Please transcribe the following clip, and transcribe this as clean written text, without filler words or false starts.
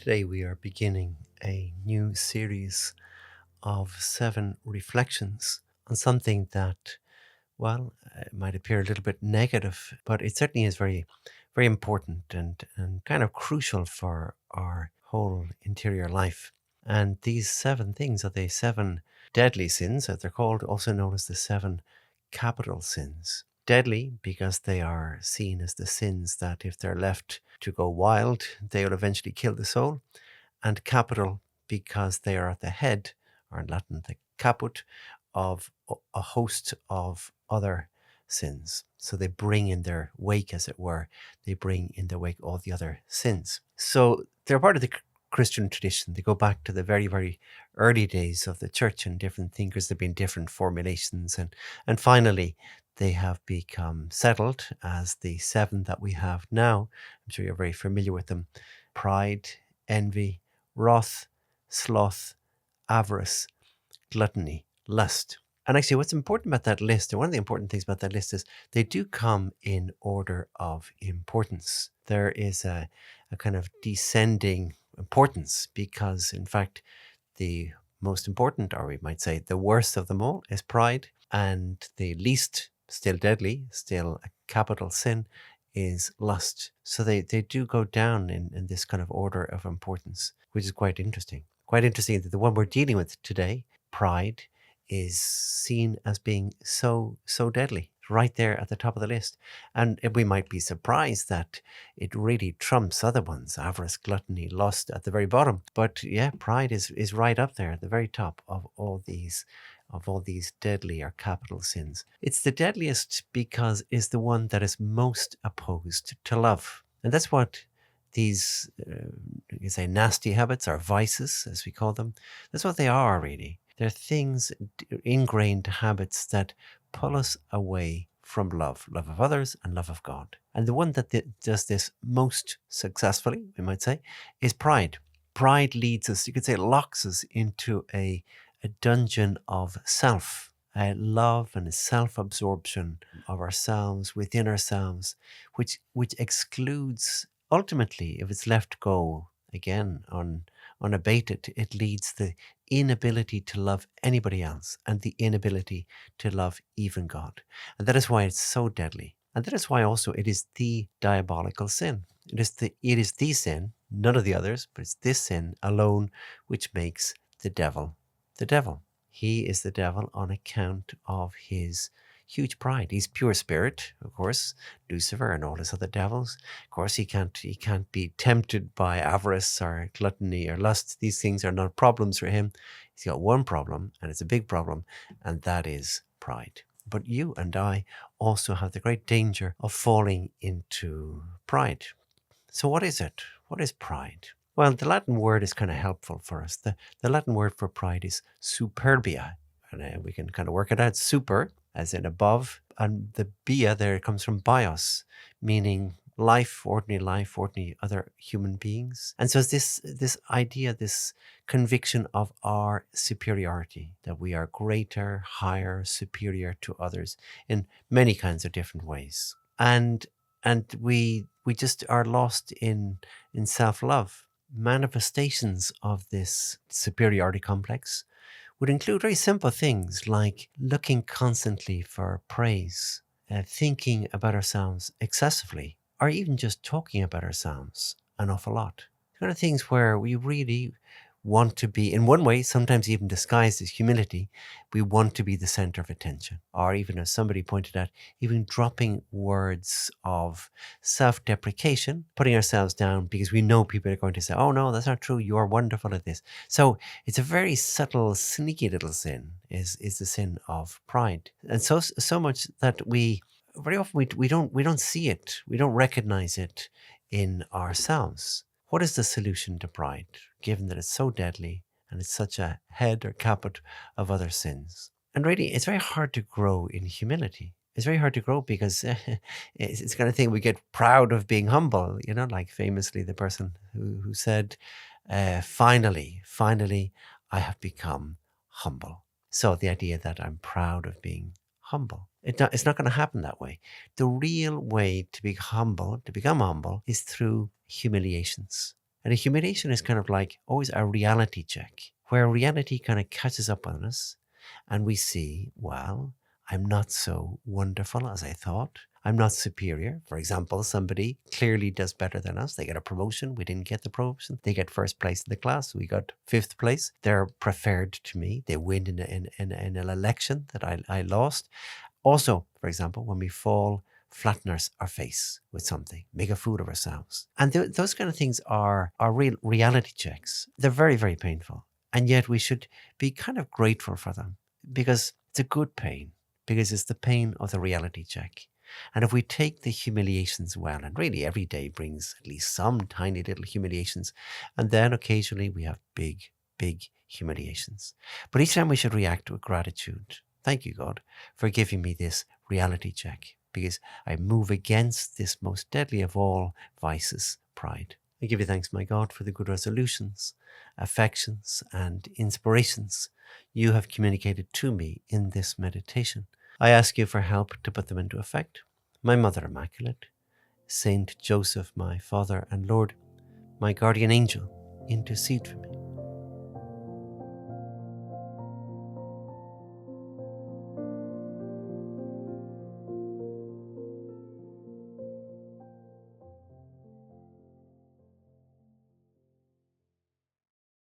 Today we are beginning a new series of 7 reflections on something that, it might appear a little bit negative, but it certainly is very, very important and kind of crucial for our whole interior life. And these 7 things are the 7 deadly sins, as they're called, also known as the 7 capital sins. Deadly because they are seen as the sins that, if they're left to go wild, they will eventually kill the soul. And capital because they are at the head, or in Latin, the caput, of a host of other sins. So they bring in their wake, as it were, they bring in their wake all the other sins. So they're part of the Christian tradition. They go back to the very, very early days of the church, and different thinkers. There have been different formulations, and finally they have become settled as the 7 that we have now. I'm sure you're very familiar with them: pride, envy, wrath, sloth, avarice, gluttony, lust. And actually, what's important about that list, and one of the important things about that list, is they do come in order of importance. There is a kind of descending importance because, in fact, the most important, or we might say the worst of them all, is pride. And the least, still deadly, still a capital sin, is lust. So they do go down in this kind of order of importance, which is quite interesting. Quite interesting that the one we're dealing with today, pride, is seen as being so deadly, right there at the top of the list. And we might be surprised that it really trumps other ones: avarice, gluttony, lust at the very bottom. But yeah, pride is right up there at the very top of all these deadly or capital sins. It's the deadliest because it's the one that is most opposed to love. And that's what these, you say, nasty habits, or vices, as we call them, that's what they are, really. They're things, ingrained habits that pull us away from love of others and love of God. And the one that does this most successfully, we might say, is pride. Pride leads us, you could say, locks us into a dungeon of self, love and self-absorption of ourselves, within ourselves, which excludes, ultimately, if it's left go again unabated, it leads the inability to love anybody else and the inability to love even God. And that is why it's so deadly. And that is why also it is the diabolical sin. It is the sin, none of the others, but it's this sin alone which makes the devil the devil. He is the devil on account of his huge pride. He's pure spirit, of course, Lucifer and all his other devils. Of course, he can't be tempted by avarice or gluttony or lust. These things are not problems for him. He's got one problem, and it's a big problem, and that is pride. But you and I also have the great danger of falling into pride. So what is it? What is pride? Well, the Latin word is kind of helpful for us. The Latin word for pride is superbia. And we can kind of work it out. Super, as in above. And the bia there comes from bios, meaning life, ordinary other human beings. And so it's this idea, this conviction of our superiority, that we are greater, higher, superior to others in many kinds of different ways. And we just are lost in self-love. Manifestations of this superiority complex would include very simple things like looking constantly for praise, thinking about ourselves excessively, or even just talking about ourselves an awful lot. Kind of things where we really want to be, in one way, sometimes even disguised as humility, we want to be the center of attention. Or even, as somebody pointed out, even dropping words of self-deprecation, putting ourselves down because we know people are going to say, oh no, that's not true, you're wonderful at this. So it's a very subtle, sneaky little sin, is the sin of pride. And so much that we very often we don't see it, we don't recognize it in ourselves. What is the solution to pride, given that it's so deadly and it's such a head or caput of other sins? And really, it's very hard to grow in humility. It's very hard to grow because it's the kind of thing we get proud of being humble, like famously the person who said, finally, I have become humble. So the idea that I'm proud of being humble. It's not going to happen that way. The real way to become humble is through humiliations. And a humiliation is kind of like always a reality check, where reality kind of catches up on us and we see, well, I'm not so wonderful as I thought. I'm not superior. For example, somebody clearly does better than us. They get a promotion. We didn't get the promotion. They get first place in the class. We got fifth place. They're preferred to me. They win in an election that I lost. Also, for example, when we fall, flatten our face with something, make a fool of ourselves. And those kind of things are real reality checks. They're very, very painful. And yet we should be kind of grateful for them because it's a good pain, because it's the pain of the reality check. And if we take the humiliations well, and really every day brings at least some tiny little humiliations, and then occasionally we have big, big humiliations. But each time we should react with gratitude. Thank you, God, for giving me this reality check, because I move against this most deadly of all vices, pride. I give you thanks, my God, for the good resolutions, affections, and inspirations you have communicated to me in this meditation. I ask you for help to put them into effect. My Mother Immaculate, Saint Joseph, my Father and Lord, my guardian angel, intercede for me.